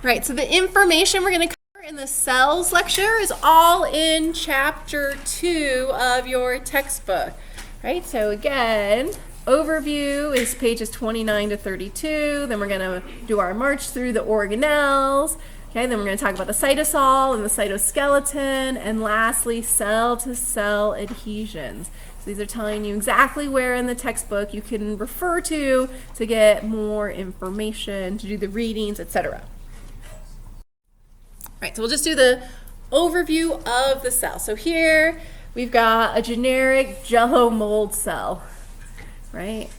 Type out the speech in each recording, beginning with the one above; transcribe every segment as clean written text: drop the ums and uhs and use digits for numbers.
Right, so the information we're going to cover in the cells lecture is all in chapter 2 of your textbook. Right, so again, overview is pages 29 to 32. Then we're going to do our march through the organelles. Okay, then we're going to talk about the cytosol and the cytoskeleton, and lastly, cell-to-cell adhesions. So these are telling you exactly where in the textbook you can refer to get more information, to do the readings, etc. Right, so we'll just do the overview of the cell. So here we've got a generic Jello mold cell, right?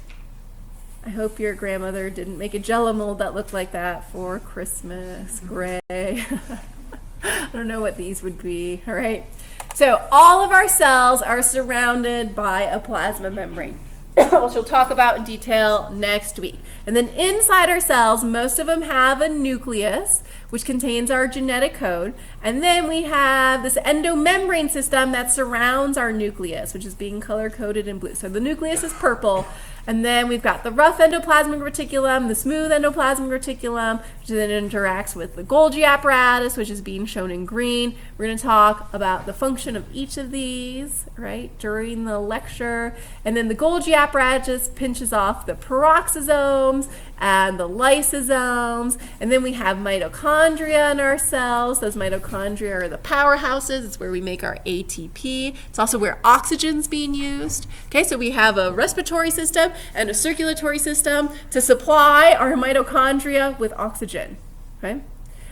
I hope your grandmother didn't make a Jello mold that looked like that for Christmas. Gray. I don't know what these would be, all right? So all of our cells are surrounded by a plasma membrane, which we'll talk about in detail next week. And then inside our cells, most of them have a nucleus, which contains our genetic code. And then we have this endomembrane system that surrounds our nucleus, which is being color-coded in blue. So the nucleus is purple. And then we've got the rough endoplasmic reticulum, the smooth endoplasmic reticulum, which then interacts with the Golgi apparatus, which is being shown in green. We're going to talk about the function of each of these, right, during the lecture. And then the Golgi apparatus pinches off the peroxisomes and the lysosomes. And then we have mitochondria in our cells. Those mitochondria are the powerhouses. It's where we make our ATP. It's also where oxygen's being used. Okay, so we have a respiratory system and a circulatory system to supply our mitochondria with oxygen, okay?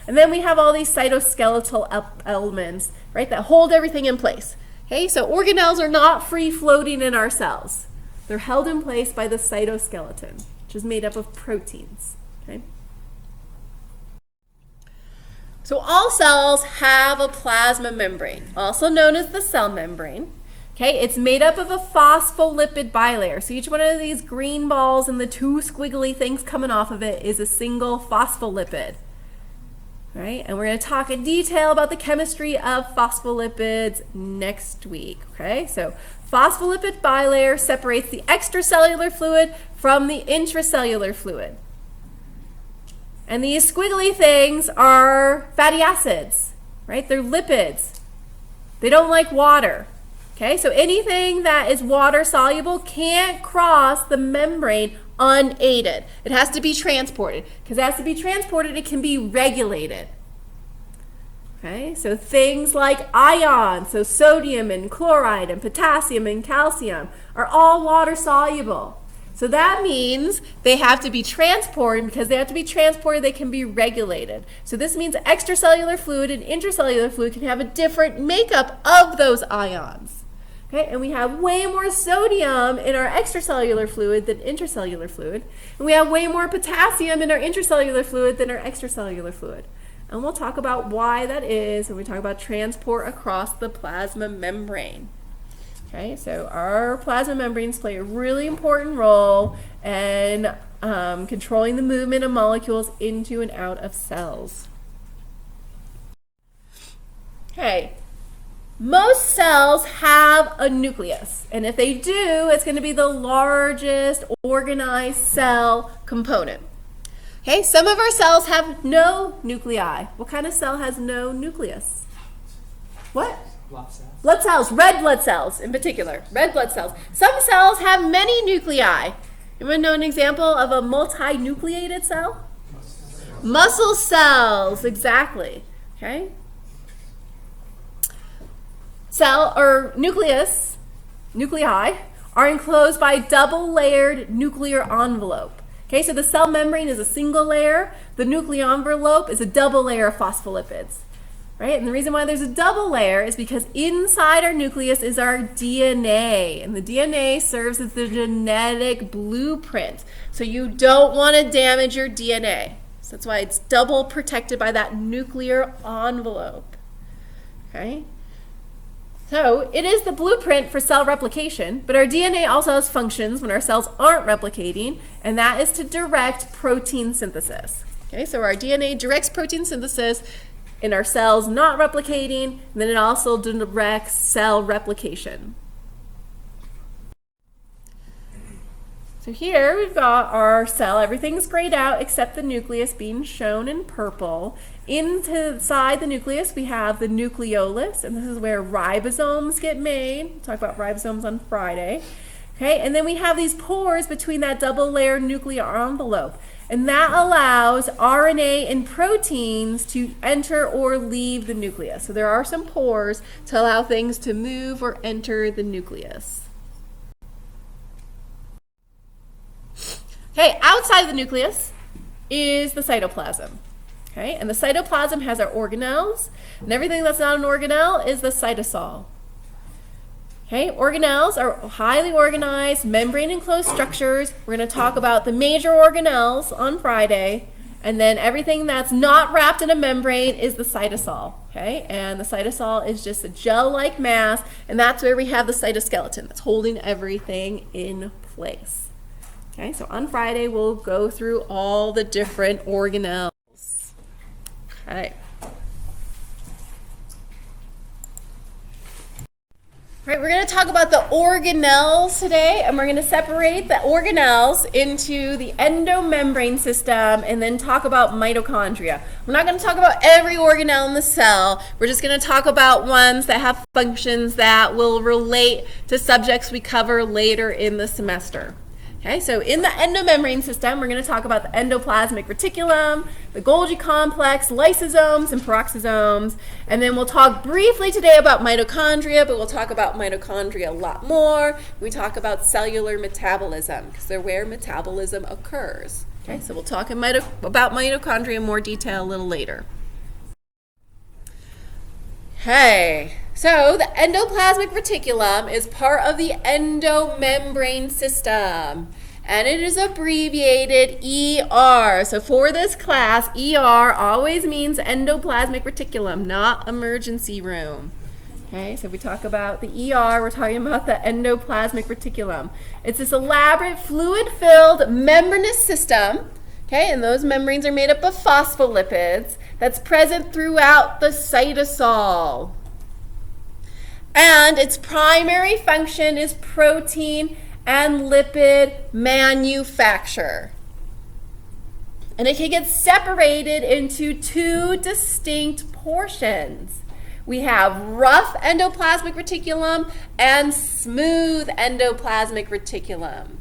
And then we have all these cytoskeletal elements, right, that hold everything in place, okay? So organelles are not free-floating in our cells. They're held in place by the cytoskeleton, which is made up of proteins, okay? So all cells have a plasma membrane, also known as the cell membrane. Okay, it's made up of a phospholipid bilayer. So each one of these green balls and the two squiggly things coming off of it is a single phospholipid. Right? And we're going to talk in detail about the chemistry of phospholipids next week. Okay, so phospholipid bilayer separates the extracellular fluid from the intracellular fluid. And these squiggly things are fatty acids, right? They're lipids. They don't like water. Okay, so anything that is water soluble can't cross the membrane unaided. It has to be transported. Because it has to be transported, it can be regulated. Okay, so things like ions, so sodium and chloride and potassium and calcium are all water soluble. So that means they have to be transported. Because they have to be transported, they can be regulated. So this means extracellular fluid and intracellular fluid can have a different makeup of those ions. Okay, and we have way more sodium in our extracellular fluid than intracellular fluid. And we have way more potassium in our intracellular fluid than our extracellular fluid. And we'll talk about why that is when we talk about transport across the plasma membrane. Okay, so our plasma membranes play a really important role in controlling the movement of molecules into and out of cells. Okay. Most cells have a nucleus, and if they do, it's going to be the largest organized cell component. Okay, some of our cells have no nuclei. What kind of cell has no nucleus? What? Blood cells. Blood cells, red blood cells in particular, red blood cells. Some cells have many nuclei. Anyone know an example of a multinucleated cell? Muscle cells, exactly. Okay. Cell or nuclei are enclosed by a double-layered nuclear envelope. Okay, so the cell membrane is a single layer. The nuclear envelope is a double layer of phospholipids. Right? And the reason why there's a double layer is because inside our nucleus is our DNA. And the DNA serves as the genetic blueprint. So you don't want to damage your DNA. So that's why it's double protected by that nuclear envelope. Okay? So it is the blueprint for cell replication, but our DNA also has functions when our cells aren't replicating, and that is to direct protein synthesis. Okay, so our DNA directs protein synthesis in our cells not replicating, and then it also directs cell replication. So here we've got our cell. Everything's grayed out except the nucleus being shown in purple. Inside the nucleus we have the nucleolus, and this is where ribosomes get made. We'll talk about ribosomes on Friday. Okay, and then we have these pores between that double layer nuclear envelope, and that allows RNA and proteins to enter or leave the nucleus. So there are some pores to allow things to move or enter the nucleus. Okay, outside the nucleus is the cytoplasm. Okay, and the cytoplasm has our organelles, and everything that's not an organelle is the cytosol. Okay, organelles are highly organized, membrane-enclosed structures. We're going to talk about the major organelles on Friday, and then everything that's not wrapped in a membrane is the cytosol. Okay, and the cytosol is just a gel-like mass, and that's where we have the cytoskeleton that's holding everything in place. Okay, so on Friday we'll go through all the different organelles. Okay. All right, we're going to talk about the organelles today, and we're going to separate the organelles into the endomembrane system and then talk about mitochondria. We're not going to talk about every organelle in the cell. We're just going to talk about ones that have functions that will relate to subjects we cover later in the semester. Okay, so in the endomembrane system, we're going to talk about the endoplasmic reticulum, the Golgi complex, lysosomes, and peroxisomes. And then we'll talk briefly today about mitochondria, but we'll talk about mitochondria a lot more. We talk about cellular metabolism, because they're where metabolism occurs. Okay, so we'll talk about mitochondria in more detail a little later. Okay, so the endoplasmic reticulum is part of the endomembrane system, and it is abbreviated ER. So for this class, ER always means endoplasmic reticulum, not emergency room. Okay, so if we talk about the ER, we're talking about the endoplasmic reticulum. It's this elaborate fluid-filled membranous system. Okay, and those membranes are made up of phospholipids that's present throughout the cytosol. And its primary function is protein and lipid manufacture. And it can get separated into two distinct portions. We have rough endoplasmic reticulum and smooth endoplasmic reticulum.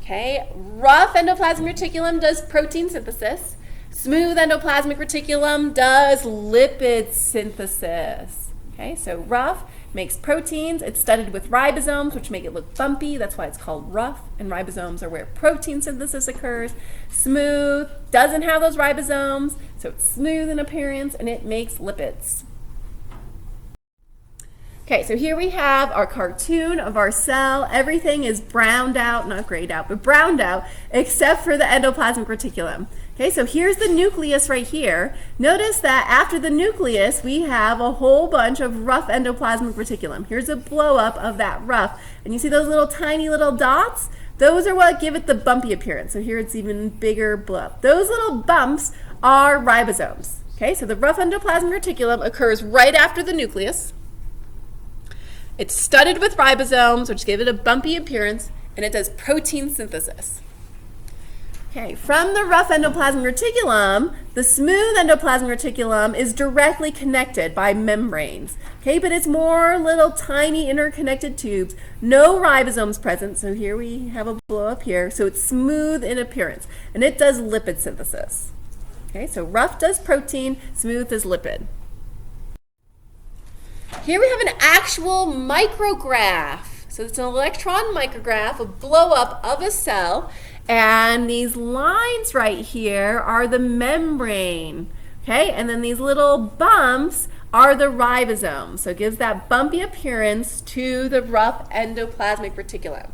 Okay, rough endoplasmic reticulum does protein synthesis. Smooth endoplasmic reticulum does lipid synthesis. Okay, so rough makes proteins. It's studded with ribosomes, which make it look bumpy. That's why it's called rough, and ribosomes are where protein synthesis occurs. Smooth doesn't have those ribosomes, so it's smooth in appearance, and it makes lipids. Okay, so here we have our cartoon of our cell. Everything is browned out, not grayed out, but browned out, except for the endoplasmic reticulum. Okay, so here's the nucleus right here. Notice that after the nucleus, we have a whole bunch of rough endoplasmic reticulum. Here's a blow up of that rough. And you see those little tiny little dots? Those are what give it the bumpy appearance. So here it's even bigger blow up. Those little bumps are ribosomes. Okay, so the rough endoplasmic reticulum occurs right after the nucleus. It's studded with ribosomes, which give it a bumpy appearance, and it does protein synthesis. Okay, from the rough endoplasmic reticulum, the smooth endoplasmic reticulum is directly connected by membranes. Okay, but it's more little tiny interconnected tubes, no ribosomes present, so here we have a blow up here, so it's smooth in appearance, and it does lipid synthesis. Okay, so rough does protein, smooth does lipid. Here we have an actual micrograph. So it's an electron micrograph, a blow up of a cell, and these lines right here are the membrane. Okay, and then these little bumps are the ribosomes. So it gives that bumpy appearance to the rough endoplasmic reticulum.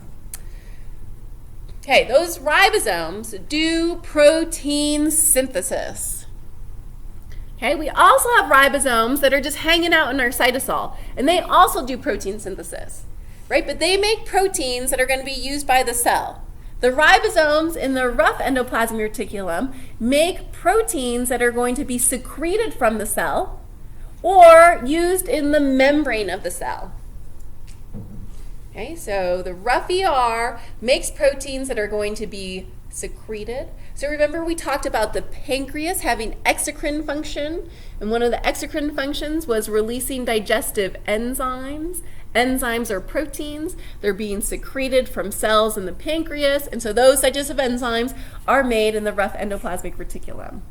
Okay, those ribosomes do protein synthesis. Okay, we also have ribosomes that are just hanging out in our cytosol, and they also do protein synthesis, right? But they make proteins that are going to be used by the cell. The ribosomes in the rough endoplasmic reticulum make proteins that are going to be secreted from the cell or used in the membrane of the cell. Okay, so the rough ER makes proteins that are going to be secreted. So remember we talked about the pancreas having exocrine function, and one of the exocrine functions was releasing digestive enzymes. Enzymes are proteins. They're being secreted from cells in the pancreas, and so those digestive enzymes are made in the rough endoplasmic reticulum.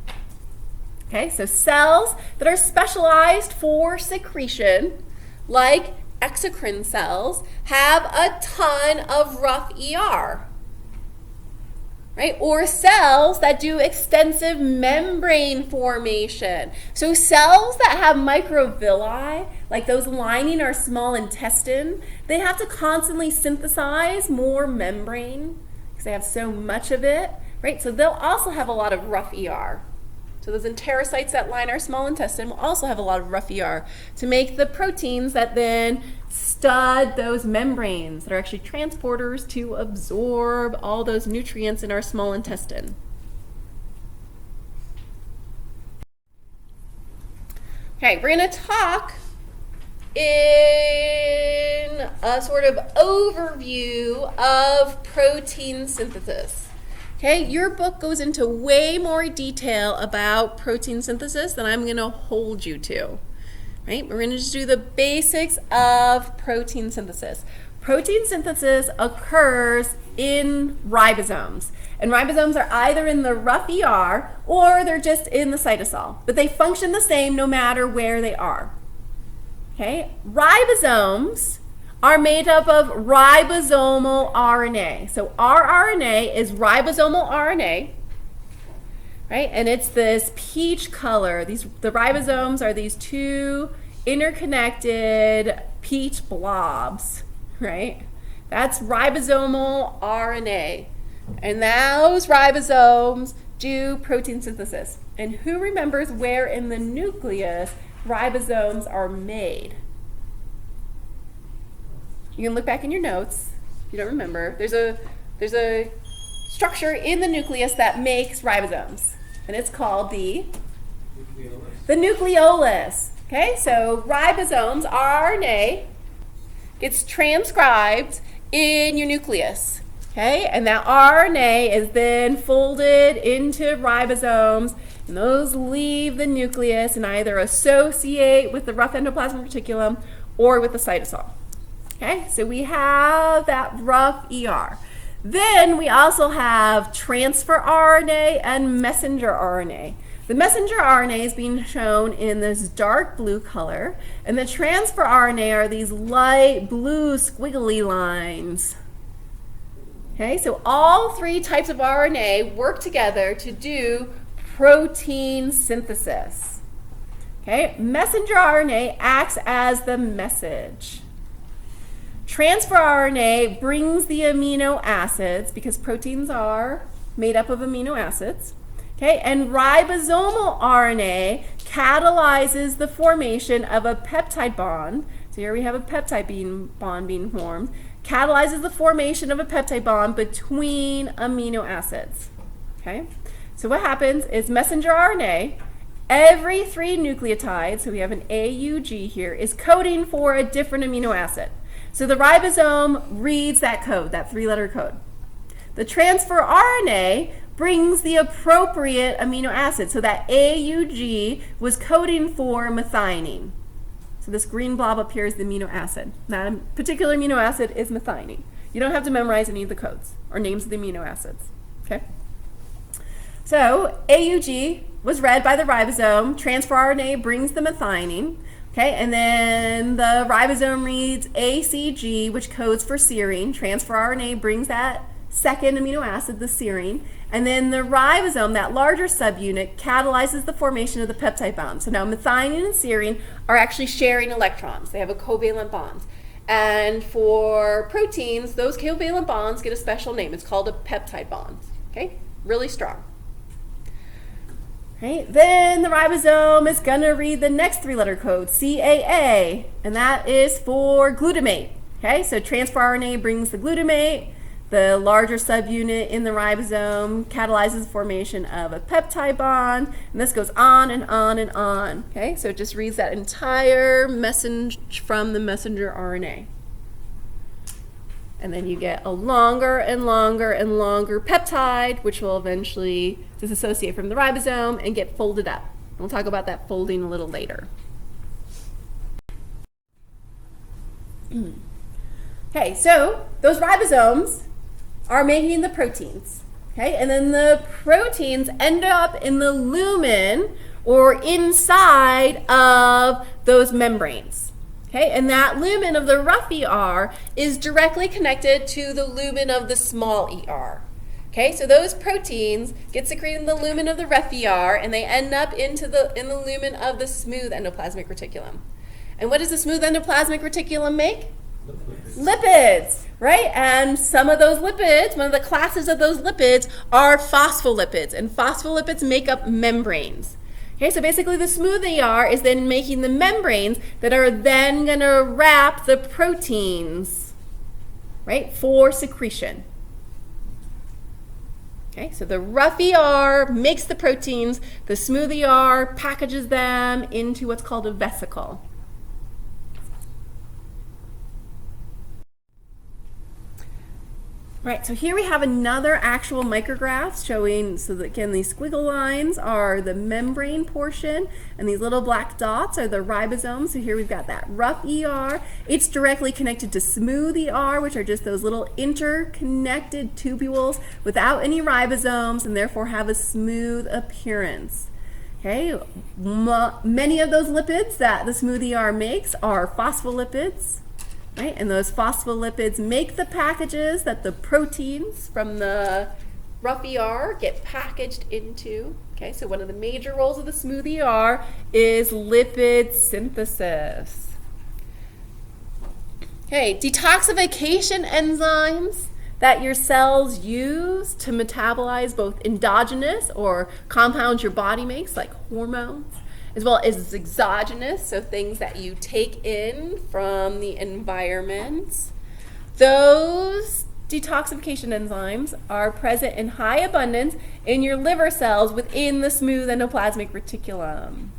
Okay, so cells that are specialized for secretion, like exocrine cells, have a ton of rough ER. Right? Or cells that do extensive membrane formation. So cells that have microvilli, like those lining our small intestine, they have to constantly synthesize more membrane because they have so much of it, right? So they'll also have a lot of rough ER. So those enterocytes that line our small intestine will also have a lot of rough ER to make the proteins that then stud those membranes that are actually transporters to absorb all those nutrients in our small intestine. Okay, we're going to talk in a sort of overview of protein synthesis. Okay, your book goes into way more detail about protein synthesis than I'm going to hold you to. Right? We're going to just do the basics of protein synthesis. Protein synthesis occurs in ribosomes. And ribosomes are either in the rough ER or they're just in the cytosol. But they function the same no matter where they are. Okay? Ribosomes are made up of ribosomal RNA. So our RNA is ribosomal RNA. Right? And it's this peach color. The ribosomes are these two interconnected peach blobs, right? That's ribosomal RNA. And those ribosomes do protein synthesis. And who remembers where in the nucleus ribosomes are made? You can look back in your notes if you don't remember. There's a structure in the nucleus that makes ribosomes. And it's called the nucleolus. Okay, so ribosomes, RNA, gets transcribed in your nucleus. Okay, and that RNA is then folded into ribosomes, and those leave the nucleus and either associate with the rough endoplasmic reticulum or with the cytosol. Okay, so we have that rough ER. Then we also have transfer RNA and messenger RNA. The messenger RNA is being shown in this dark blue color, and the transfer RNA are these light blue squiggly lines. Okay, so all three types of RNA work together to do protein synthesis. Okay, messenger RNA acts as the message. Transfer RNA brings the amino acids because proteins are made up of amino acids. Okay, and ribosomal RNA catalyzes the formation of a peptide bond. So here we have a peptide bond being formed. Catalyzes the formation of a peptide bond between amino acids. Okay, so what happens is messenger RNA, every 3 nucleotides, so we have an AUG here, is coding for a different amino acid. So the ribosome reads that code, that 3-letter code. The transfer RNA brings the appropriate amino acid. So that AUG was coding for methionine. So this green blob up here is the amino acid. That particular amino acid is methionine. You don't have to memorize any of the codes or names of the amino acids. Okay? So AUG was read by the ribosome. Transfer RNA brings the methionine. Okay, and then the ribosome reads ACG, which codes for serine. Transfer RNA brings that second amino acid, the serine. And then the ribosome, that larger subunit, catalyzes the formation of the peptide bond. So now methionine and serine are actually sharing electrons. They have a covalent bond. And for proteins, those covalent bonds get a special name. It's called a peptide bond. Okay, really strong. Right? Then the ribosome is going to read the next 3-letter code, CAA, and that is for glutamate. Okay, so transfer RNA brings the glutamate. The larger subunit in the ribosome catalyzes the formation of a peptide bond, and this goes on and on and on. Okay, so it just reads that entire message from the messenger RNA. And then you get a longer and longer and longer peptide, which will eventually disassociate from the ribosome and get folded up. We'll talk about that folding a little later. Okay, so those ribosomes are making the proteins. Okay, and then the proteins end up in the lumen or inside of those membranes. Okay, and that lumen of the rough ER is directly connected to the lumen of the small ER. Okay, so those proteins get secreted in the lumen of the rough ER and they end up in the lumen of the smooth endoplasmic reticulum. And what does the smooth endoplasmic reticulum make? Lipids, right? And some of those lipids, one of the classes of those lipids are phospholipids, and phospholipids make up membranes. Okay, so basically the smooth ER is then making the membranes that are then going to wrap the proteins, right, for secretion. Okay, so the rough ER makes the proteins, the smooth ER packages them into what's called a vesicle. Right, so here we have another actual micrograph showing, so that again, these squiggle lines are the membrane portion, and these little black dots are the ribosomes. So here we've got that rough ER. It's directly connected to smooth ER, which are just those little interconnected tubules without any ribosomes, and therefore have a smooth appearance. Okay, many of those lipids that the smooth ER makes are phospholipids. Right? And those phospholipids make the packages that the proteins from the rough ER get packaged into. Okay, so one of the major roles of the smooth ER is lipid synthesis. Okay, detoxification enzymes that your cells use to metabolize both endogenous or compounds your body makes, like hormones, as well as exogenous, so things that you take in from the environment. Those detoxification enzymes are present in high abundance in your liver cells within the smooth endoplasmic reticulum.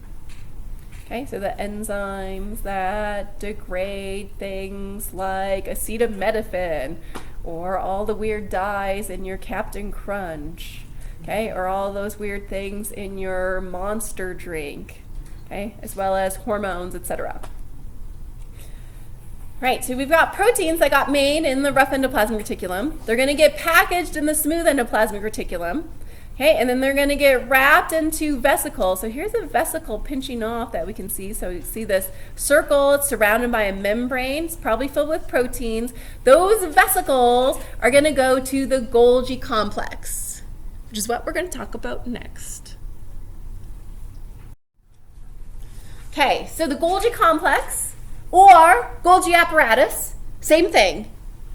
Okay, so the enzymes that degrade things like acetaminophen, or all the weird dyes in your Captain Crunch, okay, or all those weird things in your Monster drink. Okay, as well as hormones, etc. Right, so we've got proteins that got made in the rough endoplasmic reticulum. They're going to get packaged in the smooth endoplasmic reticulum. Okay, and then they're going to get wrapped into vesicles. So here's a vesicle pinching off that we can see. So you see this circle, it's surrounded by a membrane. It's probably filled with proteins. Those vesicles are going to go to the Golgi complex, which is what we're going to talk about next. Okay, so the Golgi complex, or Golgi apparatus, same thing.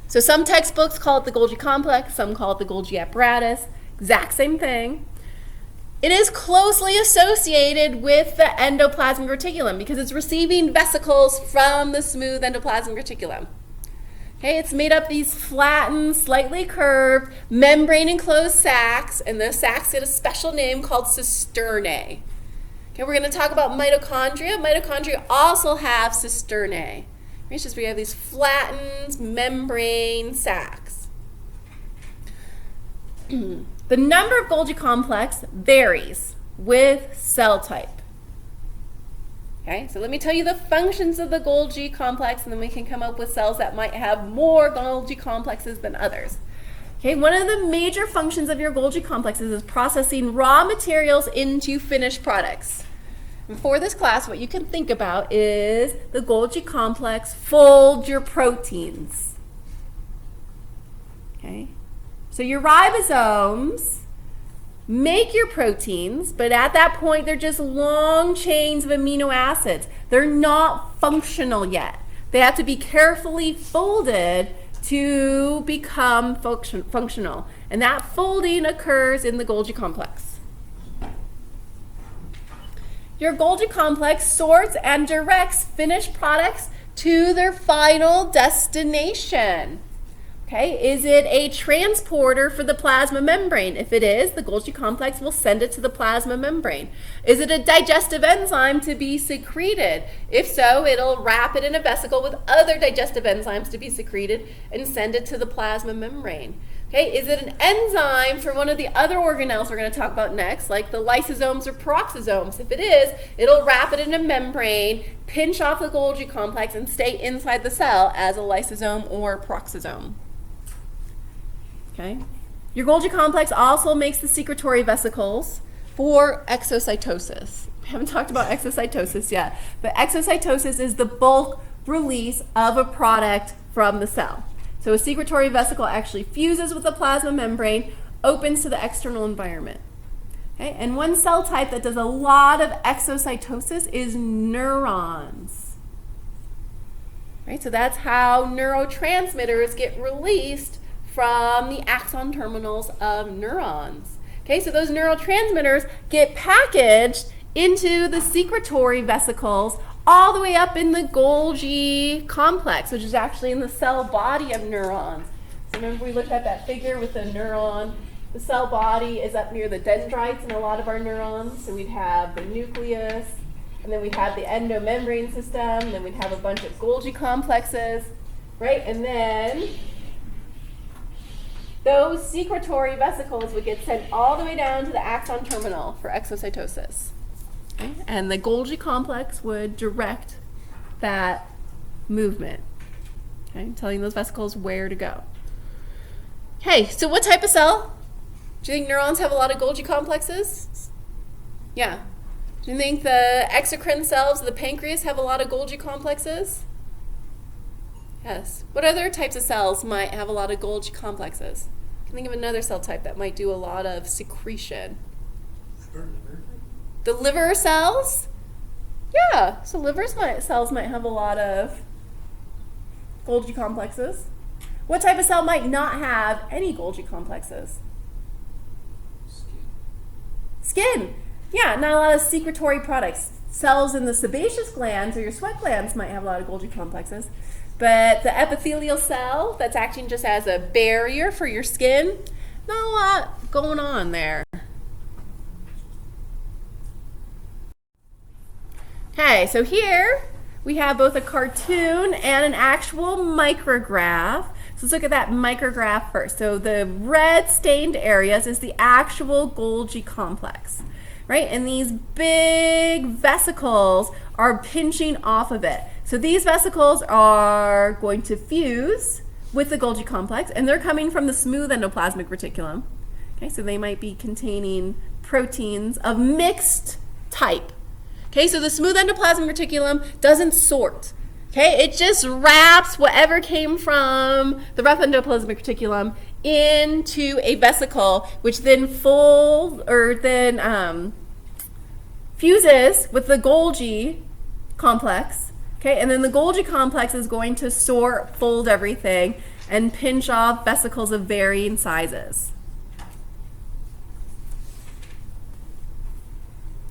So some textbooks call it the Golgi complex, some call it the Golgi apparatus, exact same thing. It is closely associated with the endoplasmic reticulum because it's receiving vesicles from the smooth endoplasmic reticulum. Okay, it's made up these flattened, slightly curved, membrane-enclosed sacs, and those sacs get a special name called cisternae. Okay, we're going to talk about mitochondria. Mitochondria also have cisternae. It's just we have these flattened membrane sacs. The number of Golgi complex varies with cell type. Okay, so let me tell you the functions of the Golgi complex, and then we can come up with cells that might have more Golgi complexes than others. Okay, one of the major functions of your Golgi complexes is processing raw materials into finished products. And for this class, what you can think about is the Golgi complex folds your proteins. Okay, so your ribosomes make your proteins, but at that point they're just long chains of amino acids. They're not functional yet. They have to be carefully folded to become functional. And that folding occurs in the Golgi complex. Your Golgi complex sorts and directs finished products to their final destination. Okay, is it a transporter for the plasma membrane? If it is, the Golgi complex will send it to the plasma membrane. Is it a digestive enzyme to be secreted? If so, it'll wrap it in a vesicle with other digestive enzymes to be secreted and send it to the plasma membrane. Okay, is it an enzyme for one of the other organelles we're going to talk about next, like the lysosomes or peroxisomes? If it is, it'll wrap it in a membrane, pinch off the Golgi complex, and stay inside the cell as a lysosome or peroxisome. Okay. Your Golgi complex also makes the secretory vesicles for exocytosis. We haven't talked about exocytosis yet, but exocytosis is the bulk release of a product from the cell. So a secretory vesicle actually fuses with the plasma membrane, opens to the external environment. Okay? And one cell type that does a lot of exocytosis is neurons. Right? So that's how neurotransmitters get released from the axon terminals of neurons. Okay, so those neurotransmitters get packaged into the secretory vesicles all the way up in the Golgi complex, which is actually in the cell body of neurons. So remember we looked at that figure with the neuron. The cell body is up near the dendrites in a lot of our neurons. So we'd have the nucleus, and then we'd have the endomembrane system, and then we'd have a bunch of Golgi complexes, right? And then those secretory vesicles would get sent all the way down to the axon terminal for exocytosis. Okay? And the Golgi complex would direct that movement, okay? Telling those vesicles where to go. Okay, so what type of cell? Do you think neurons have a lot of Golgi complexes? Yeah. Do you think the exocrine cells of the pancreas have a lot of Golgi complexes? Yes. What other types of cells might have a lot of Golgi complexes? Can you think of another cell type that might do a lot of secretion? Liver. The liver cells? Yeah, so cells might have a lot of Golgi complexes. What type of cell might not have any Golgi complexes? Skin. Yeah, not a lot of secretory products. Cells in the sebaceous glands or your sweat glands might have a lot of Golgi complexes. But the epithelial cell that's acting just as a barrier for your skin, not a lot going on there. Okay, so here we have both a cartoon and an actual micrograph. So let's look at that micrograph first. So the red stained areas is the actual Golgi complex, right? And these big vesicles are pinching off of it. So these vesicles are going to fuse with the Golgi complex, and they're coming from the smooth endoplasmic reticulum. Okay, so they might be containing proteins of mixed type. Okay, so the smooth endoplasmic reticulum doesn't sort. Okay, it just wraps whatever came from the rough endoplasmic reticulum into a vesicle, which then fuses with the Golgi complex. Okay, and then the Golgi complex is going to sort, fold everything, and pinch off vesicles of varying sizes.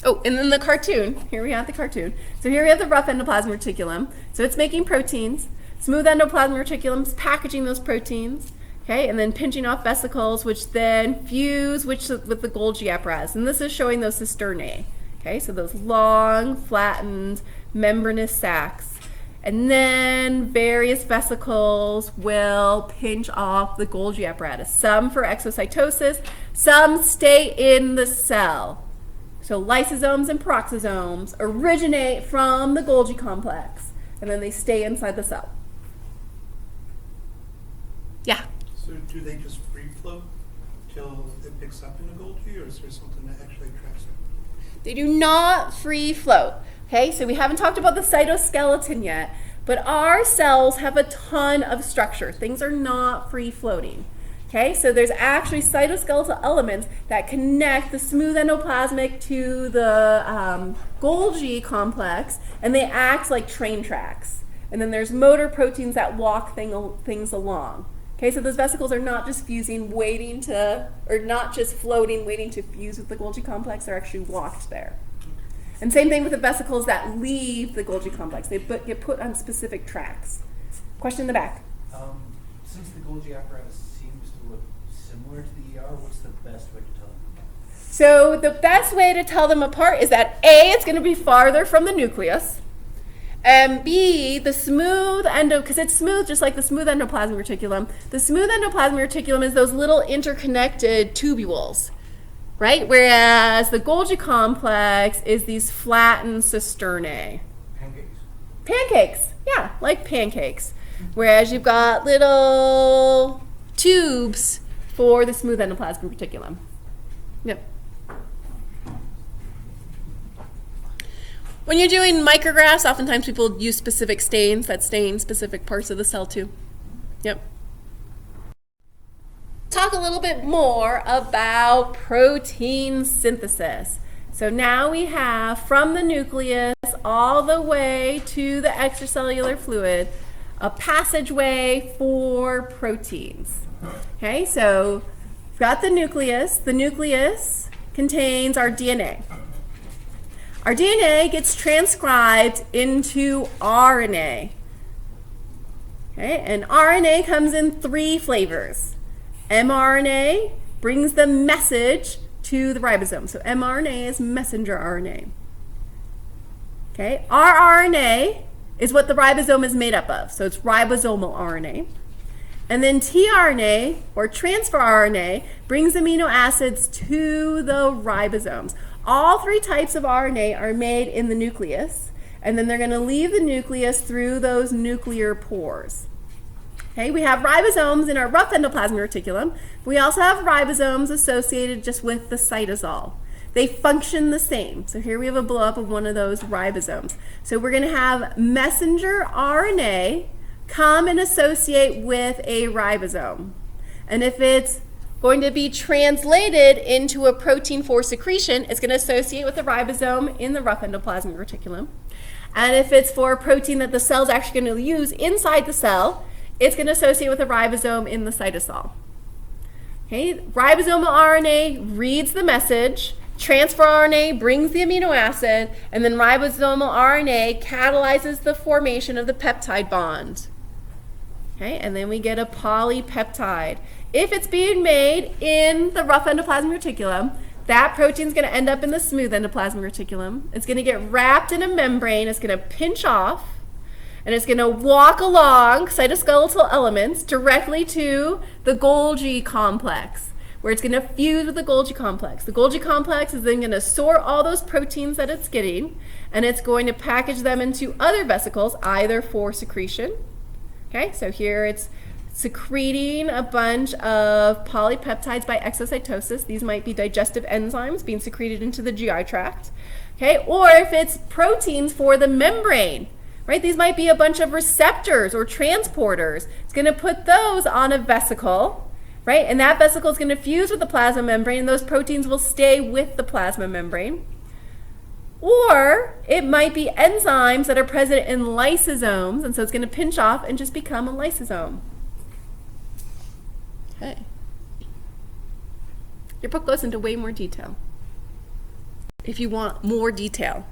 Oh, and then the cartoon. Here we have the cartoon. So here we have the rough endoplasmic reticulum. So it's making proteins. Smooth endoplasmic reticulum is packaging those proteins. Okay, and then pinching off vesicles, which then fuse with the Golgi apparatus. And this is showing those cisternae. Okay, so those long, flattened, membranous sacs. And then various vesicles will pinch off the Golgi apparatus. Some for exocytosis, some stay in the cell. So lysosomes and peroxisomes originate from the Golgi complex, and then they stay inside the cell. Yeah? So do they just free float till it picks up in a Golgi, or is there something that actually traps it? They do not free float. Okay, so we haven't talked about the cytoskeleton yet, but our cells have a ton of structure. Things are not free floating. Okay, so there's actually cytoskeletal elements that connect the smooth endoplasmic to the Golgi complex, and they act like train tracks. And then there's motor proteins that walk things along. Okay, so those vesicles are not just fusing, not just floating, waiting to fuse with the Golgi complex. They're actually walked there. And same thing with the vesicles that leave the Golgi complex. They get put on specific tracks. Question in the back. Since the Golgi apparatus seems to look similar to the ER, what's the best way to tell them apart? So the best way to tell them apart is that A, it's going to be farther from the nucleus, and B, the smooth because it's smooth just like the smooth endoplasmic reticulum. The smooth endoplasmic reticulum is those little interconnected tubules, right? Whereas the Golgi complex is these flattened cisternae. Pancakes. Pancakes, yeah, like pancakes. Whereas you've got little tubes for the smooth endoplasmic reticulum. Yep. When you're doing micrographs, oftentimes people use specific stains that stain specific parts of the cell too. Yep. Talk a little bit more about protein synthesis. So now we have from the nucleus all the way to the extracellular fluid a passageway for proteins. Okay, so we've got the nucleus. The nucleus contains our DNA. Our DNA gets transcribed into RNA. Okay, and RNA comes in 3 flavors. mRNA brings the message to the ribosome. So mRNA is messenger RNA. Okay, rRNA is what the ribosome is made up of. So it's ribosomal RNA. And then tRNA, or transfer RNA, brings amino acids to the ribosomes. All 3 types of RNA are made in the nucleus, and then they're going to leave the nucleus through those nuclear pores. Okay, we have ribosomes in our rough endoplasmic reticulum. We also have ribosomes associated just with the cytosol. They function the same. So here we have a blow-up of one of those ribosomes. So we're going to have messenger RNA come and associate with a ribosome. And if it's going to be translated into a protein for secretion, it's going to associate with the ribosome in the rough endoplasmic reticulum. And if it's for a protein that the cell's actually going to use inside the cell, it's going to associate with a ribosome in the cytosol. Okay, ribosomal RNA reads the message, transfer RNA brings the amino acid, and then ribosomal RNA catalyzes the formation of the peptide bond. Okay, and then we get a polypeptide. If it's being made in the rough endoplasmic reticulum, that protein is going to end up in the smooth endoplasmic reticulum. It's going to get wrapped in a membrane. It's going to pinch off, and it's going to walk along cytoskeletal elements directly to the Golgi complex, where it's going to fuse with the Golgi complex. The Golgi complex is then going to sort all those proteins that it's getting, and it's going to package them into other vesicles, either for secretion. Okay, so here it's secreting a bunch of polypeptides by exocytosis. These might be digestive enzymes being secreted into the GI tract. Okay, or if it's proteins for the membrane, right? These might be a bunch of receptors or transporters. It's going to put those on a vesicle, right? And that vesicle is going to fuse with the plasma membrane, and those proteins will stay with the plasma membrane. Or it might be enzymes that are present in lysosomes, and so it's going to pinch off and just become a lysosome. Okay. Your book goes into way more detail if you want more detail.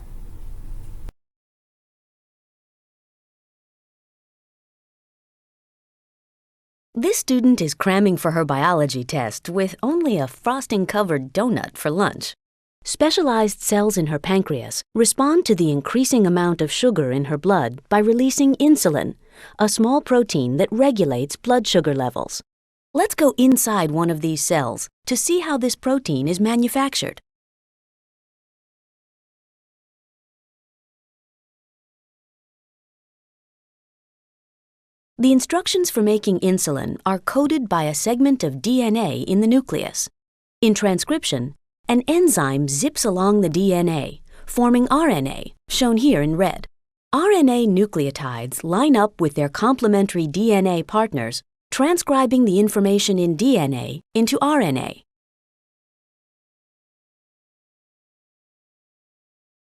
This student is cramming for her biology test with only a frosting-covered donut for lunch. Specialized cells in her pancreas respond to the increasing amount of sugar in her blood by releasing insulin, a small protein that regulates blood sugar levels. Let's go inside one of these cells to see how this protein is manufactured. The instructions for making insulin are coded by a segment of DNA in the nucleus. In transcription, an enzyme zips along the DNA, forming RNA, shown here in red. RNA nucleotides line up with their complementary DNA partners, transcribing the information in DNA into RNA.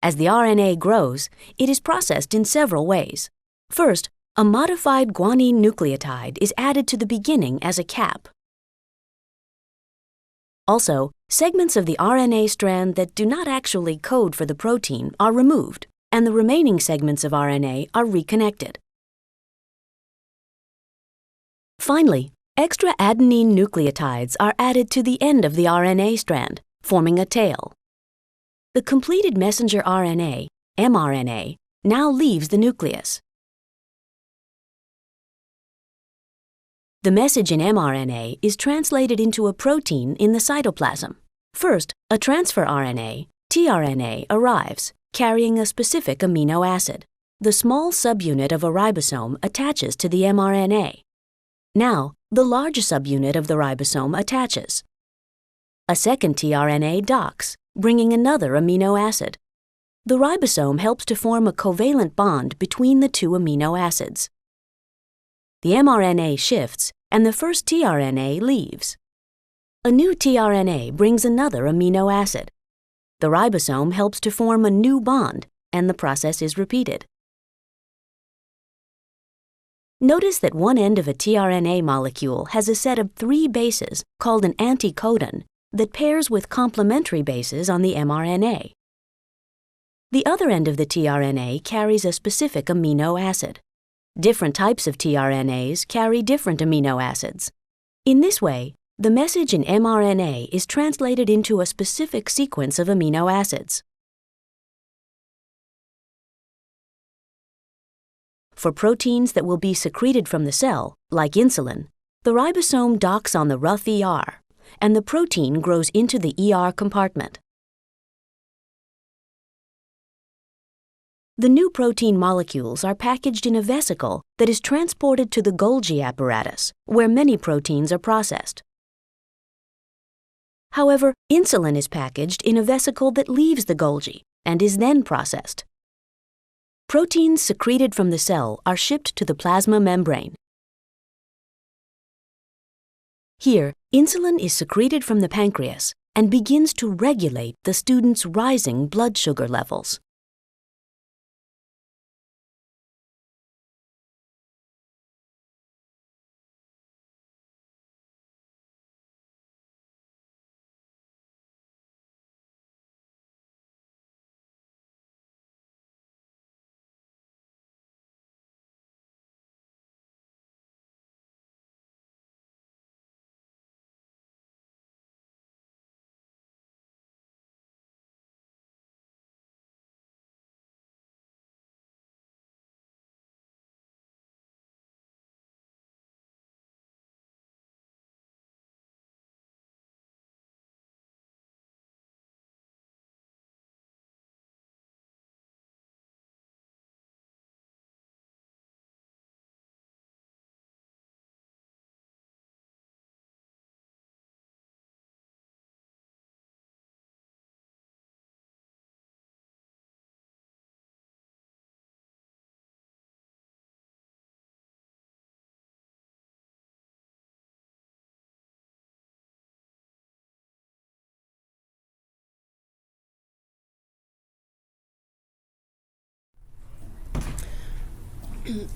As the RNA grows, it is processed in several ways. First, a modified guanine nucleotide is added to the beginning as a cap. Also, segments of the RNA strand that do not actually code for the protein are removed, and the remaining segments of RNA are reconnected. Finally, extra adenine nucleotides are added to the end of the RNA strand, forming a tail. The completed messenger RNA, mRNA, now leaves the nucleus. The message in mRNA is translated into a protein in the cytoplasm. First, a transfer RNA, tRNA, arrives, carrying a specific amino acid. The small subunit of a ribosome attaches to the mRNA. Now, the large subunit of the ribosome attaches. A second tRNA docks, bringing another amino acid. The ribosome helps to form a covalent bond between the two amino acids. The mRNA shifts, and the first tRNA leaves. A new tRNA brings another amino acid. The ribosome helps to form a new bond, and the process is repeated. Notice that one end of a tRNA molecule has a set of 3 bases called an anticodon that pairs with complementary bases on the mRNA. The other end of the tRNA carries a specific amino acid. Different types of tRNAs carry different amino acids. In this way, the message in mRNA is translated into a specific sequence of amino acids. For proteins that will be secreted from the cell, like insulin, the ribosome docks on the rough ER, and the protein grows into the ER compartment. The new protein molecules are packaged in a vesicle that is transported to the Golgi apparatus, where many proteins are processed. However, insulin is packaged in a vesicle that leaves the Golgi and is then processed. Proteins secreted from the cell are shipped to the plasma membrane. Here, insulin is secreted from the pancreas and begins to regulate the student's rising blood sugar levels.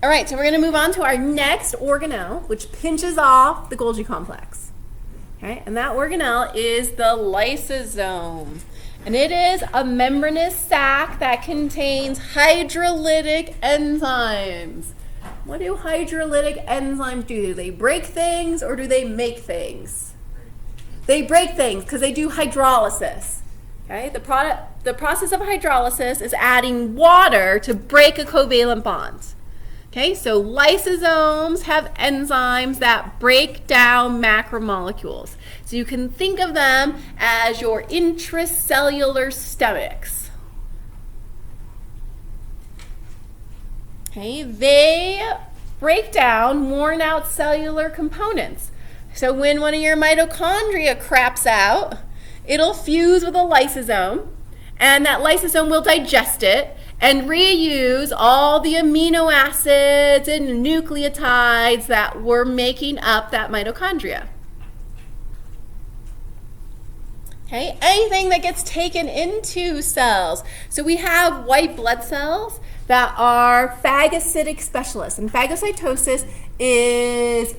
All right, so we're going to move on to our next organelle, which pinches off the Golgi complex. Okay, and that organelle is the lysosome. And it is a membranous sac that contains hydrolytic enzymes. What do hydrolytic enzymes do? Do they break things or do they make things? They break things because they do hydrolysis. Okay, the process of hydrolysis is adding water to break a covalent bond. Okay, so lysosomes have enzymes that break down macromolecules. So you can think of them as your intracellular stomachs. Okay, they break down worn out cellular components. So when one of your mitochondria craps out, it'll fuse with a lysosome, and that lysosome will digest it and reuse all the amino acids and nucleotides that were making up that mitochondria. Okay, anything that gets taken into cells. So we have white blood cells that are phagocytic specialists, and phagocytosis is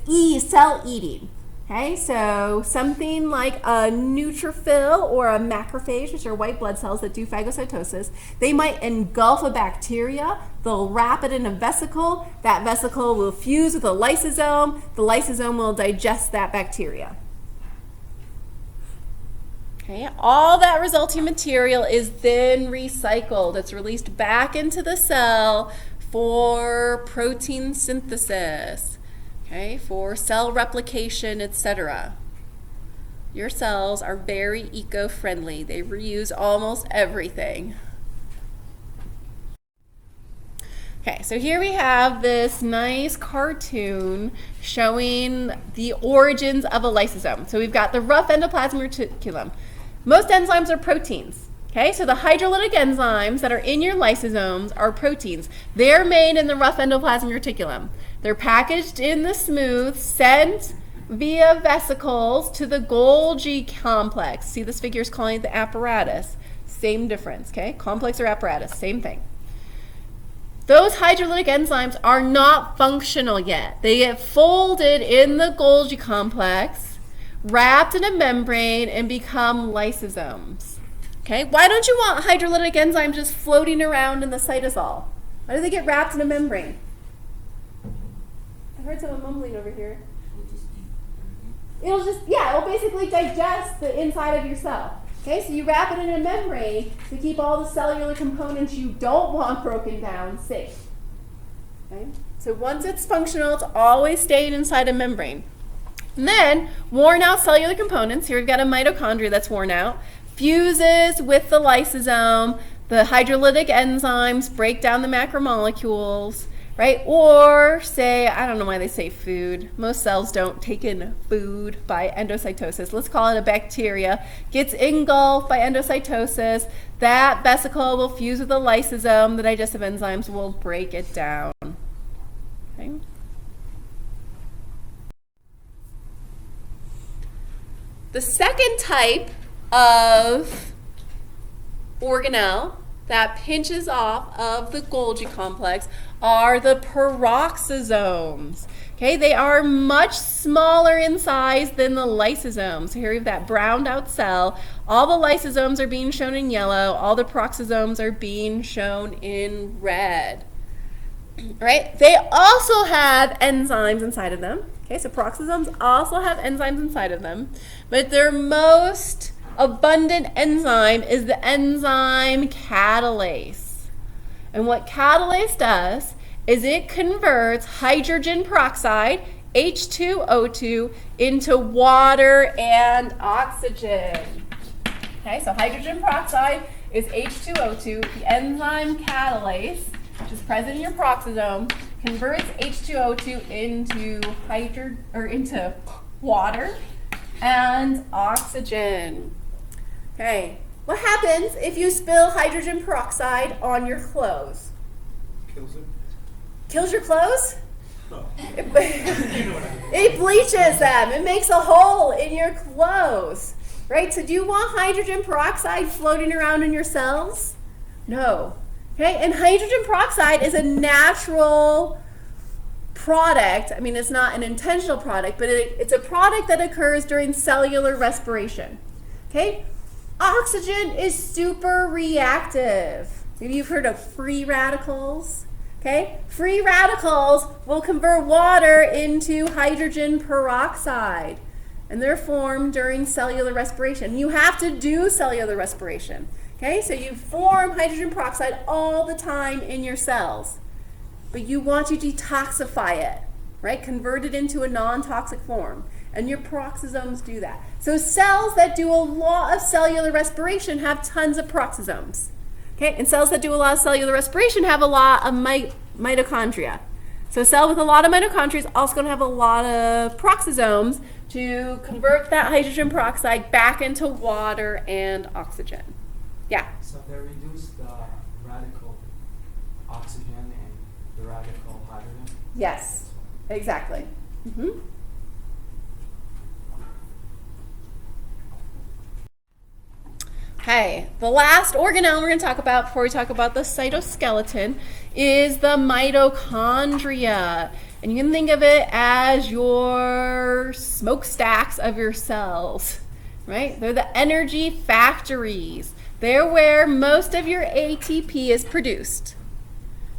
cell eating. Okay, so something like a neutrophil or a macrophage, which are white blood cells that do phagocytosis, they might engulf a bacteria. They'll wrap it in a vesicle. That vesicle will fuse with a lysosome. The lysosome will digest that bacteria. Okay, all that resulting material is then recycled. It's released back into the cell for protein synthesis. Okay, for cell replication, etc. Your cells are very eco-friendly. They reuse almost everything. Okay, so here we have this nice cartoon showing the origins of a lysosome. So we've got the rough endoplasmic reticulum. Most enzymes are proteins. Okay, so the hydrolytic enzymes that are in your lysosomes are proteins. They're made in the rough endoplasmic reticulum. They're packaged in the smooth, sent via vesicles to the Golgi complex. See, this figure is calling it the apparatus. Same difference, okay? Complex or apparatus, same thing. Those hydrolytic enzymes are not functional yet. They get folded in the Golgi complex, wrapped in a membrane, and become lysosomes. Okay, why don't you want hydrolytic enzymes just floating around in the cytosol? Why do they get wrapped in a membrane? I heard someone mumbling over here. It'll basically digest the inside of your cell. Okay, so you wrap it in a membrane to keep all the cellular components you don't want broken down safe. Okay, so once it's functional, it's always staying inside a membrane. And then, worn out cellular components, here we've got a mitochondria that's worn out, fuses with the lysosome, the hydrolytic enzymes break down the macromolecules, right? Or say, I don't know why they say food. Most cells don't take in food by endocytosis. Let's call it a bacteria. Gets engulfed by endocytosis. That vesicle will fuse with the lysosome. The digestive enzymes will break it down. Okay. The second type of organelle that pinches off of the Golgi complex are the peroxisomes. Okay, they are much smaller in size than the lysosomes. So here we have that browned out cell. All the lysosomes are being shown in yellow. All the peroxisomes are being shown in red. Right? They also have enzymes inside of them. Okay, so peroxisomes also have enzymes inside of them, but their most abundant enzyme is the enzyme catalase. And what catalase does is it converts hydrogen peroxide, H2O2, into water and oxygen. Okay, so hydrogen peroxide is H2O2. The enzyme catalase, which is present in your peroxisome, converts H2O2 into water and oxygen. Okay, what happens if you spill hydrogen peroxide on your clothes? Kills it. Kills your clothes? No. It bleaches them. It makes a hole in your clothes. Right? So do you want hydrogen peroxide floating around in your cells? No. Okay, and hydrogen peroxide is a natural product. I mean, it's not an intentional product, but it's a product that occurs during cellular respiration. Okay? Oxygen is super reactive. Maybe you've heard of free radicals. Okay? Free radicals will convert water into hydrogen peroxide, and they're formed during cellular respiration. You have to do cellular respiration. Okay, so you form hydrogen peroxide all the time in your cells, but you want to detoxify it, right? Convert it into a non-toxic form, and your peroxisomes do that. So cells that do a lot of cellular respiration have tons of peroxisomes. Okay, and cells that do a lot of cellular respiration have a lot of mitochondria. So a cell with a lot of mitochondria is also going to have a lot of peroxisomes to convert that hydrogen peroxide back into water and oxygen. Yeah. So they reduce the radical oxygen and the radical hydrogen? Yes, exactly. Mm-hmm. Okay, the last organelle we're going to talk about before we talk about the cytoskeleton is the mitochondria. And you can think of it as your smokestacks of your cells, right? They're the energy factories. They're where most of your ATP is produced.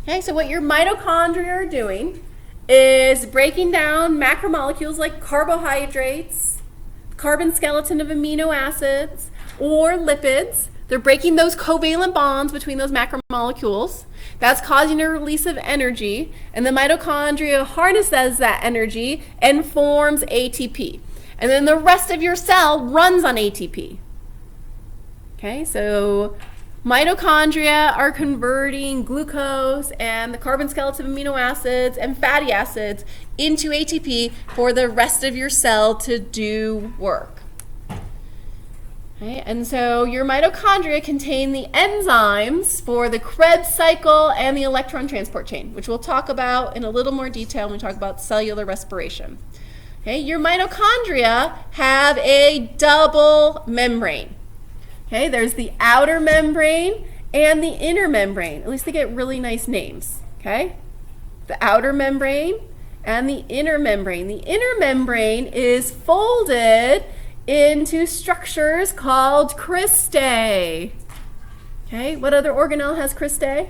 Okay, so what your mitochondria are doing is breaking down macromolecules like carbohydrates, carbon skeleton of amino acids, or lipids. They're breaking those covalent bonds between those macromolecules. That's causing a release of energy, and the mitochondria harnesses that energy and forms ATP. And then the rest of your cell runs on ATP. Okay, so mitochondria are converting glucose and the carbon skeleton of amino acids and fatty acids into ATP for the rest of your cell to do work. Okay, and so your mitochondria contain the enzymes for the Krebs cycle and the electron transport chain, which we'll talk about in a little more detail when we talk about cellular respiration. Okay, your mitochondria have a double membrane. Okay, there's the outer membrane and the inner membrane. At least they get really nice names. Okay, the outer membrane and the inner membrane. The inner membrane is folded into structures called cristae. Okay, what other organelle has cristae?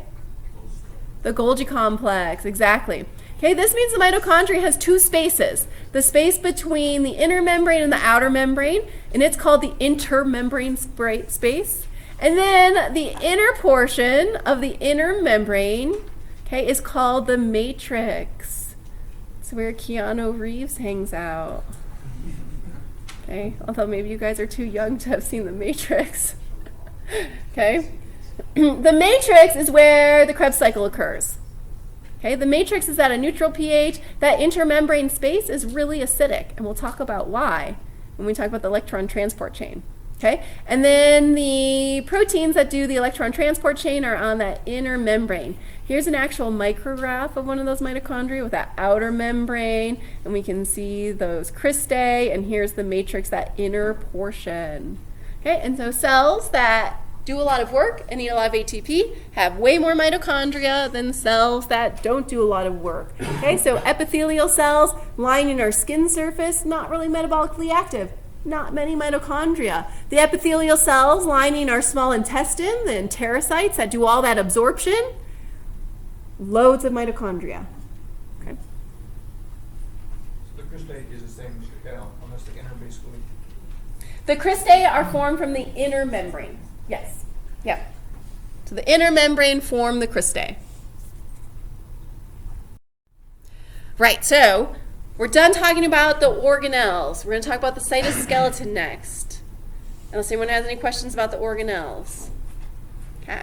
The Golgi complex, exactly. Okay, this means the mitochondria has two spaces. The space between the inner membrane and the outer membrane, and it's called the intermembrane space. And then the inner portion of the inner membrane, okay, is called the matrix. It's where Keanu Reeves hangs out. Okay, although maybe you guys are too young to have seen The Matrix. Okay, the matrix is where the Krebs cycle occurs. Okay, the matrix is at a neutral pH. That intermembrane space is really acidic, and we'll talk about why when we talk about the electron transport chain. Okay, and then the proteins that do the electron transport chain are on that inner membrane. Here's an actual micrograph of one of those mitochondria with that outer membrane, and we can see those cristae, and here's the matrix, that inner portion. Okay, and so cells that do a lot of work and need a lot of ATP have way more mitochondria than cells that don't do a lot of work. Okay, so epithelial cells lining our skin surface, not really metabolically active. Not many mitochondria. The epithelial cells lining our small intestine, the enterocytes that do all that absorption, loads of mitochondria. Okay. So the cristae is the same unless the inner basically. The cristae are formed from the inner membrane. Yes. Yep. So the inner membrane form the cristae. Right, so we're done talking about the organelles. We're going to talk about the cytoskeleton next. Unless anyone has any questions about the organelles. Okay.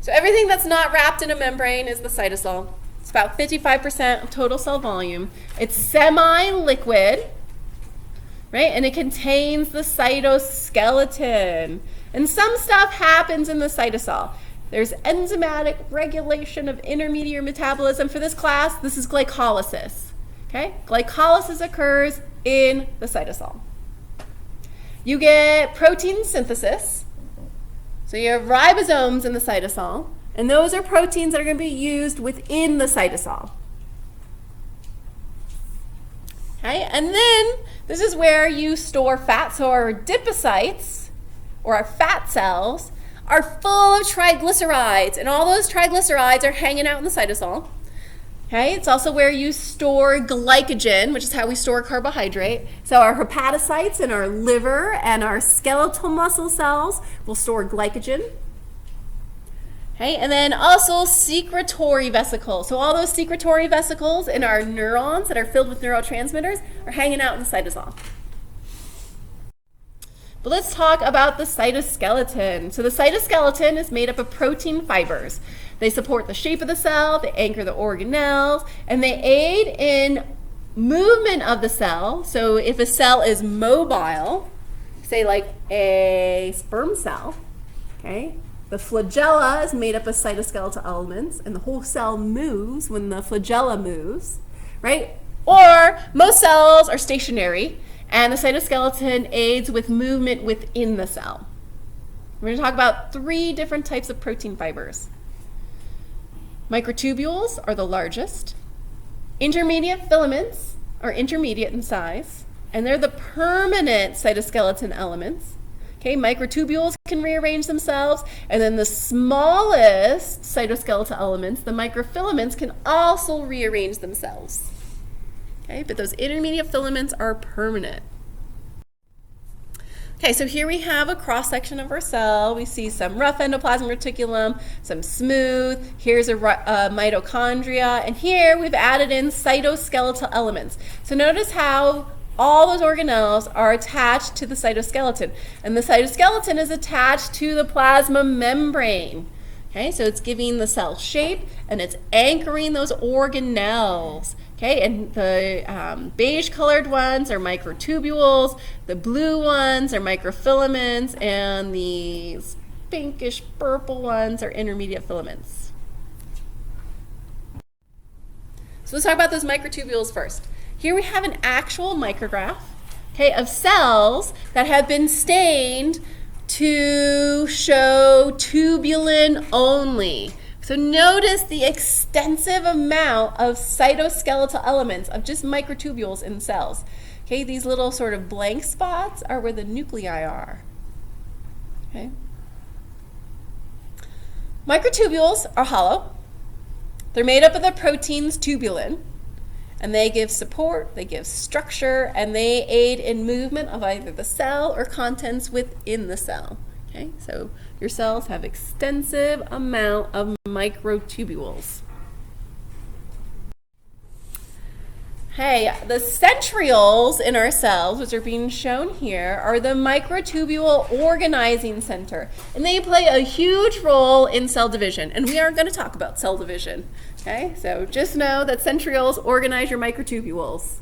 So everything that's not wrapped in a membrane is the cytosol. It's about 55% of total cell volume. It's semi-liquid, right? And it contains the cytoskeleton. And some stuff happens in the cytosol. There's enzymatic regulation of intermediate metabolism. For this class, this is glycolysis. Okay? Glycolysis occurs in the cytosol. You get protein synthesis. So you have ribosomes in the cytosol, and those are proteins that are going to be used within the cytosol. Okay? And then this is where you store fat. So our adipocytes, or our fat cells, are full of triglycerides, and all those triglycerides are hanging out in the cytosol. Okay, it's also where you store glycogen, which is how we store carbohydrate. So our hepatocytes in our liver and our skeletal muscle cells will store glycogen. Okay, and then also secretory vesicles. So all those secretory vesicles in our neurons that are filled with neurotransmitters are hanging out in the cytosol. But let's talk about the cytoskeleton. So the cytoskeleton is made up of protein fibers. They support the shape of the cell, they anchor the organelles, and they aid in movement of the cell. So if a cell is mobile, say like a sperm cell, okay, the flagella is made up of cytoskeletal elements, and the whole cell moves when the flagella moves, right? Or most cells are stationary, and the cytoskeleton aids with movement within the cell. We're going to talk about 3 different types of protein fibers. Microtubules are the largest. Intermediate filaments are intermediate in size, and they're the permanent cytoskeleton elements. Okay, microtubules can rearrange themselves, and then the smallest cytoskeletal elements, the microfilaments, can also rearrange themselves. Okay, but those intermediate filaments are permanent. Okay, so here we have a cross-section of our cell. We see some rough endoplasmic reticulum, some smooth. Here's a mitochondria, and here we've added in cytoskeletal elements. So notice how all those organelles are attached to the cytoskeleton, and the cytoskeleton is attached to the plasma membrane. Okay, so it's giving the cell shape, and it's anchoring those organelles. Okay, and the beige-colored ones are microtubules, the blue ones are microfilaments, and these pinkish purple ones are intermediate filaments. So let's talk about those microtubules first. Here we have an actual micrograph, okay, of cells that have been stained to show tubulin only. So notice the extensive amount of cytoskeletal elements of just microtubules in cells. Okay, these little sort of blank spots are where the nuclei are. Okay. Microtubules are hollow. They're made up of the proteins tubulin, and they give support, they give structure, and they aid in movement of either the cell or contents within the cell. Okay, so your cells have extensive amount of microtubules. Hey, the centrioles in our cells, which are being shown here, are the microtubule organizing center, and they play a huge role in cell division, and we are going to talk about cell division. Okay, so just know that centrioles organize your microtubules,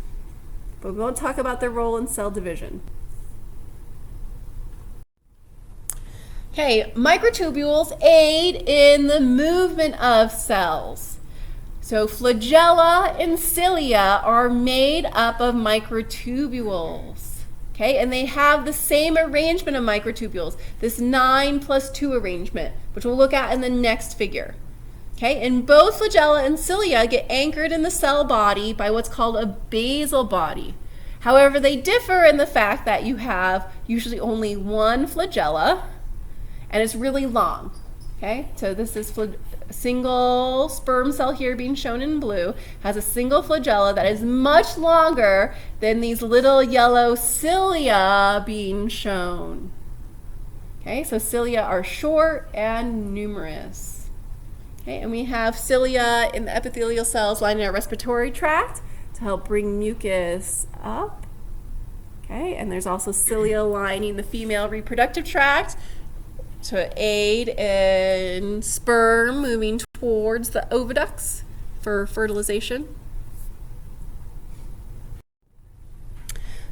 but we won't talk about their role in cell division. Okay, microtubules aid in the movement of cells. So flagella and cilia are made up of microtubules. Okay, and they have the same arrangement of microtubules, this 9+2 arrangement, which we'll look at in the next figure. Okay, and both flagella and cilia get anchored in the cell body by what's called a basal body. However, they differ in the fact that you have usually only one flagella, and it's really long. Okay, so this is a single sperm cell here being shown in blue, has a single flagella that is much longer than these little yellow cilia being shown. Okay, so cilia are short and numerous. Okay, and we have cilia in the epithelial cells lining our respiratory tract to help bring mucus up. Okay, and there's also cilia lining the female reproductive tract to aid in sperm moving towards the oviducts for fertilization.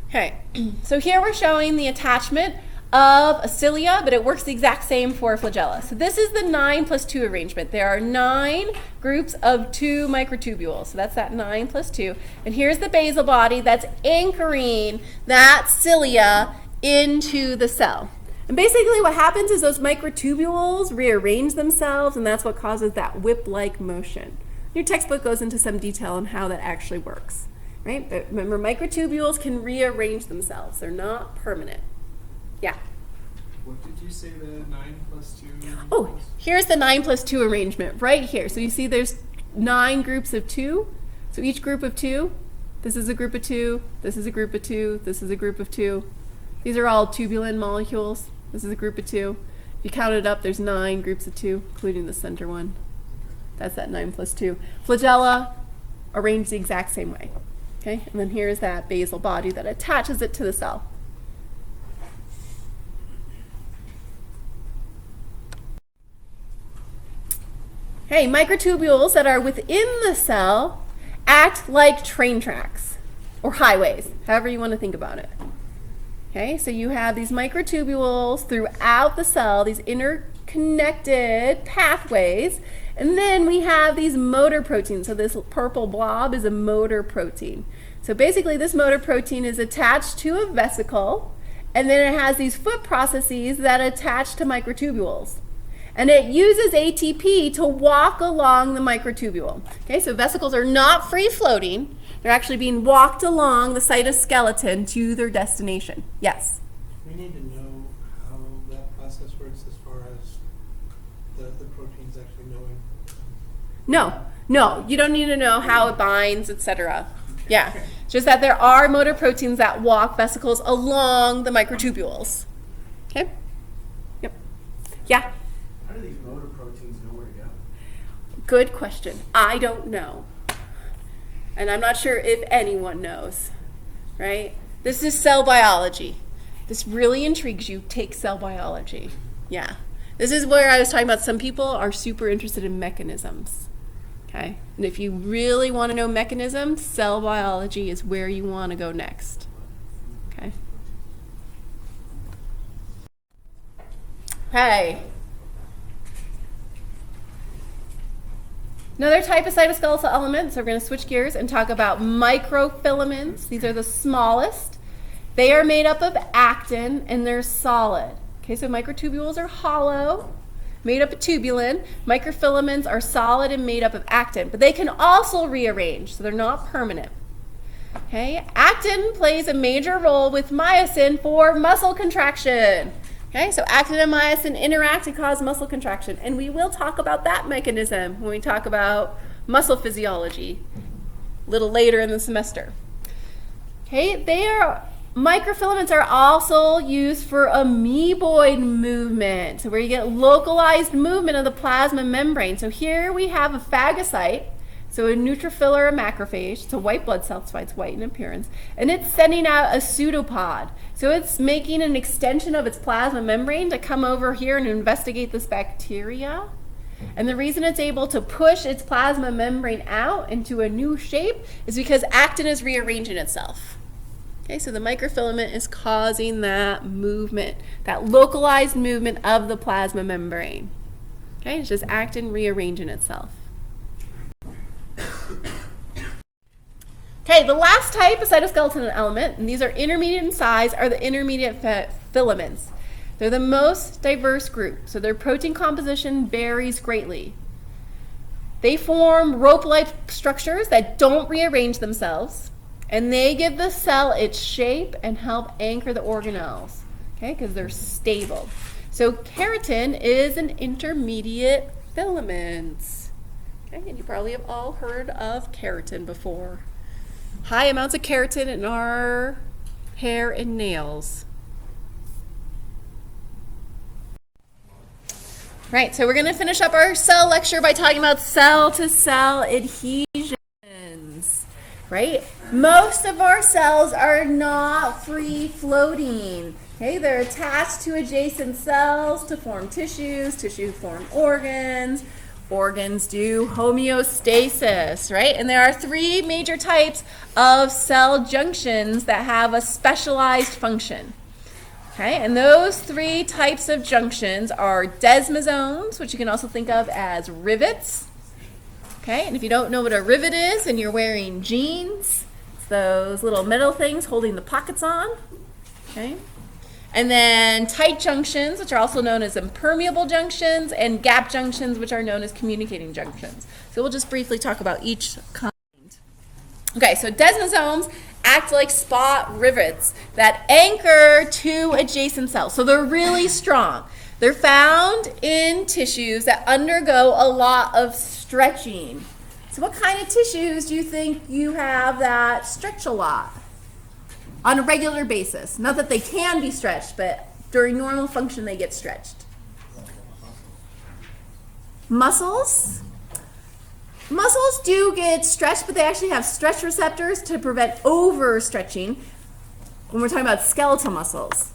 Okay, so here we're showing the attachment of a cilia, but it works the exact same for a flagella. So this is the 9+2 arrangement. There are 9 groups of 2 microtubules. So that's that 9+2. And here's the basal body that's anchoring that cilia into the cell. And basically what happens is those microtubules rearrange themselves, and that's what causes that whip-like motion. Your textbook goes into some detail on how that actually works, right? But remember, microtubules can rearrange themselves. They're not permanent. Yeah? What did you say the 9+2? Oh, here's the 9+2 arrangement right here. So you see there's 9 groups of 2. So each group of 2, this is a group of 2, this is a group of 2, this is a group of 2. These are all tubulin molecules. This is a group of 2. If you count it up, there's 9 groups of 2, including the center one. That's that 9+2. Flagella arranged the exact same way. Okay, and then here's that basal body that attaches it to the cell. Okay, microtubules that are within the cell act like train tracks or highways, however you want to think about it. Okay, so you have these microtubules throughout the cell, these interconnected pathways, and then we have these motor proteins. So this purple blob is a motor protein. So basically this motor protein is attached to a vesicle, and then it has these foot processes that attach to microtubules. and it uses ATP to walk along the microtubule. Okay, so vesicles are not free floating. They're actually being walked along the cytoskeleton to their destination. Yes? We need to know how that process works as far as the proteins actually knowing. No, you don't need to know how it binds, etc. Yeah, just that there are motor proteins that walk vesicles along the microtubules. Okay? Yep. Yeah? How do these motor proteins know where to go? Good question. I don't know. And I'm not sure if anyone knows, right? This is cell biology. This really intrigues you. Take cell biology. Yeah. This is where I was talking about some people are super interested in mechanisms. Okay? And if you really want to know mechanisms, cell biology is where you want to go next. Okay? Okay. Another type of cytoskeletal element, so we're going to switch gears and talk about microfilaments. These are the smallest. They are made up of actin and they're solid. Okay, so microtubules are hollow, made up of tubulin. Microfilaments are solid and made up of actin, but they can also rearrange, so they're not permanent. Okay, actin plays a major role with myosin for muscle contraction. Okay, so actin and myosin interact to cause muscle contraction, and we will talk about that mechanism when we talk about muscle physiology a little later in the semester. Okay, microfilaments are also used for amoeboid movement, so where you get localized movement of the plasma membrane. So here we have a phagocyte, so a neutrophil or a macrophage. It's a white blood cell, that's why it's white in appearance, and it's sending out a pseudopod. So it's making an extension of its plasma membrane to come over here and investigate this bacteria. And the reason it's able to push its plasma membrane out into a new shape is because actin is rearranging itself. Okay, so the microfilament is causing that movement, that localized movement of the plasma membrane. Okay, it's just actin rearranging itself. Okay, the last type of cytoskeleton element, and these are intermediate in size, are the intermediate filaments. They're the most diverse group, so their protein composition varies greatly. They form rope-like structures that don't rearrange themselves, and they give the cell its shape and help anchor the organelles, okay, because they're stable. So keratin is an intermediate filament. Okay, and you probably have all heard of keratin before. High amounts of keratin in our hair and nails. Right, so we're going to finish up our cell lecture by talking about cell-to-cell adhesions. Right? Most of our cells are not free-floating. Okay, they're attached to adjacent cells to form tissues. Tissues form organs. Organs do homeostasis, right? And there are three major types of cell junctions that have a specialized function. Okay, and those three types of junctions are desmosomes, which you can also think of as rivets. Okay, and if you don't know what a rivet is and you're wearing jeans, it's those little metal things holding the pockets on. Okay. And then tight junctions, which are also known as impermeable junctions, and gap junctions, which are known as communicating junctions. So we'll just briefly talk about each kind. Okay, so desmosomes act like spot rivets that anchor to adjacent cells. So they're really strong. They're found in tissues that undergo a lot of stretching. So what kind of tissues do you think you have that stretch a lot? On a regular basis. Not that they can be stretched, but during normal function they get stretched. Muscles? Muscles do get stretched, but they actually have stretch receptors to prevent overstretching when we're talking about skeletal muscles.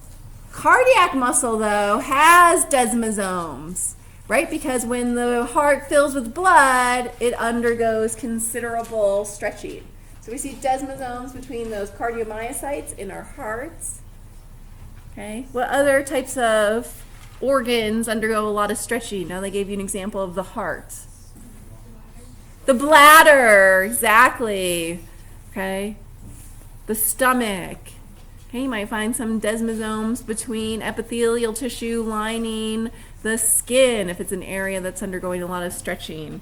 Cardiac muscle, though, has desmosomes, right? Because when the heart fills with blood, it undergoes considerable stretching. So we see desmosomes between those cardiomyocytes in our hearts. Okay. What other types of organs undergo a lot of stretching? Now they gave you an example of the heart. The bladder, exactly. Okay. The stomach. Okay, you might find some desmosomes between epithelial tissue lining the skin if it's an area that's undergoing a lot of stretching.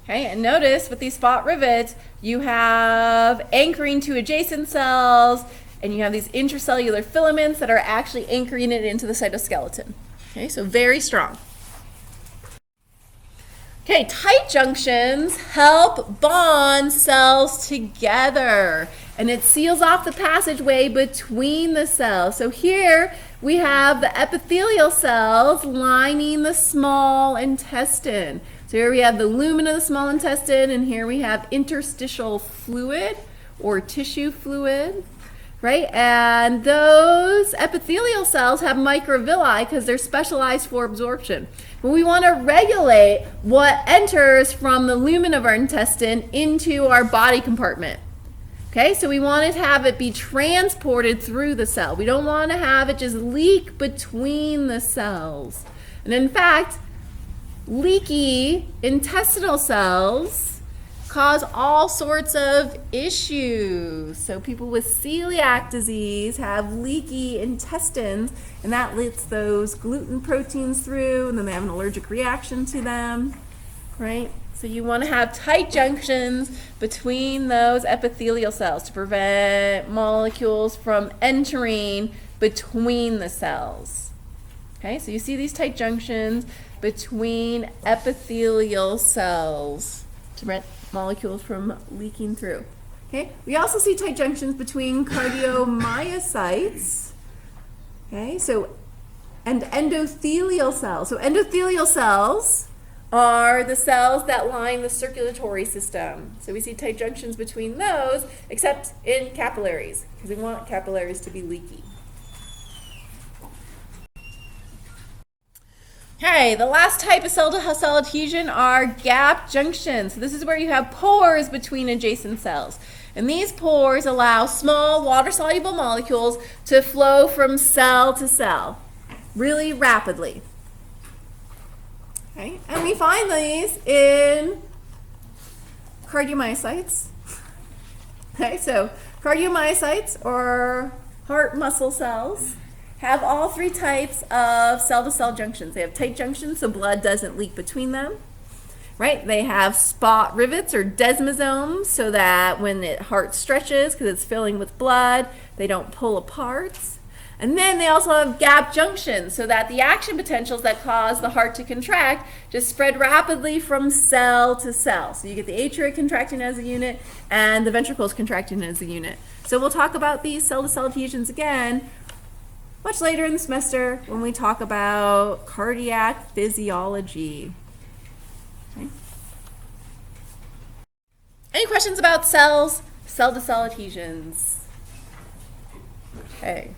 Okay, and notice with these spot rivets, you have anchoring to adjacent cells, and you have these intracellular filaments that are actually anchoring it into the cytoskeleton. Okay, so very strong. Okay, tight junctions help bond cells together, and it seals off the passageway between the cells. So here we have the epithelial cells lining the small intestine. So here we have the lumen of the small intestine, and here we have interstitial fluid or tissue fluid, right? And those epithelial cells have microvilli because they're specialized for absorption. But we want to regulate what enters from the lumen of our intestine into our body compartment. Okay, so we want to have it be transported through the cell. We don't want to have it just leak between the cells. And in fact, leaky intestinal cells cause all sorts of issues. So people with celiac disease have leaky intestines, and that lets those gluten proteins through, and then they have an allergic reaction to them, right? So you want to have tight junctions between those epithelial cells to prevent molecules from entering between the cells. Okay, so you see these tight junctions between epithelial cells to prevent molecules from leaking through. Okay, we also see tight junctions between cardiomyocytes. Okay, so and endothelial cells. So endothelial cells are the cells that line the circulatory system. So we see tight junctions between those, except in capillaries, because we want capillaries to be leaky. Okay, the last type of cell-to-cell adhesion are gap junctions. So this is where you have pores between adjacent cells. And these pores allow small water-soluble molecules to flow from cell to cell really rapidly. Okay, and we find these in cardiomyocytes. Okay, so cardiomyocytes, or heart muscle cells, have all three types of cell-to-cell junctions. They have tight junctions, so blood doesn't leak between them, right? They have spot rivets or desmosomes, so that when the heart stretches, because it's filling with blood, they don't pull apart. And then they also have gap junctions, so that the action potentials that cause the heart to contract just spread rapidly from cell to cell. So you get the atria contracting as a unit and the ventricles contracting as a unit. So we'll talk about these cell-to-cell adhesions again much later in the semester when we talk about cardiac physiology. Okay. Any questions about cells, cell-to-cell adhesions? Okay.